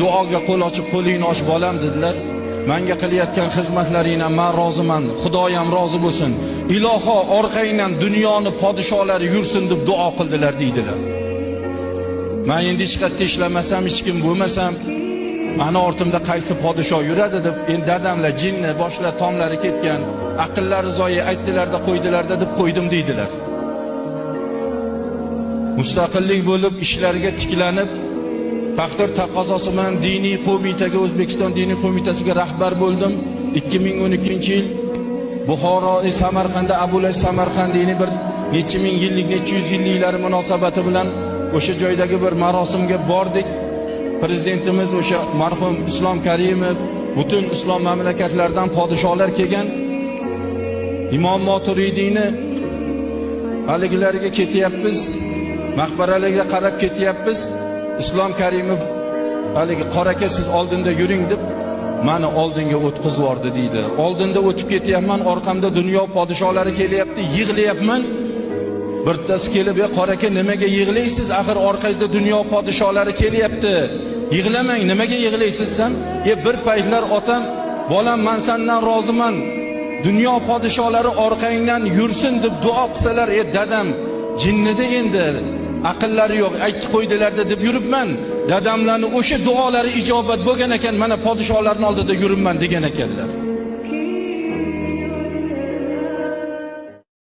Duoga qo'l ochib, qo'lingni och bolam dedilar. Menga qilayotgan xizmatlaringdan men roziman. Xudoyam rozi bo'lsin. Iloho orqangdan dunyoni podsholari yursin deb duo qildilar deydilar. Men endi hech qayerda ishlamasam, hech kim bo'lmasam, ana ortimda qaysi podsho yuradi deb, endi dadamlar jinni boshlar tomlari ketgan, aqllari zoyi aytdilarda qo'ydilarda deb qo'ydim deydilar. Mustaqillik bo'lib ishlarga tiklanib, taqdir taqozosi bilan diniy qo'mitaga, O'zbekiston diniy qo'mitasiga rahbar bo'ldim. 2012-yil Buxoro Samarqandda Abulays Samarqandiyning bir necha ming yillik, necha yuz yilliklari munosabati bilan o'sha joydagi bir marosimga bordik. Prezidentimiz o'sha marhum Islom Karimov, butun islom mamlakatlaridan podsholar kelgan. Imom Moturidiyni haligilarga ketyapmiz, maqbaralarga qarab ketyapmiz. Islom Karimov haligi qoraka siz oldinda yuring deb meni oldinga o'tkazib yubordi deydi. Oldinda o'tib ketyapman, orqamda dunyo podsholari kelyapti, yig'layapman. Birtasi kelib, "Ey qoraka, nimaga yig'laysiz? Axir orqangizda dunyo podsholari kelyapti. Yig'lamang, nimaga yig'laysiz sen?" Bir paytlar otam, "Bolam, men sendan roziman. Dunyo podsholari orqangdan yursin" deb duo qilsalar, dadam jinnida endi aqllari yo'q, aytib qo'ydilarda deb yuribman. Dadamlarning o'sha duolari ijobat bo'lgan ekan, mana podsholarning oldida yuribman degan ekanlar.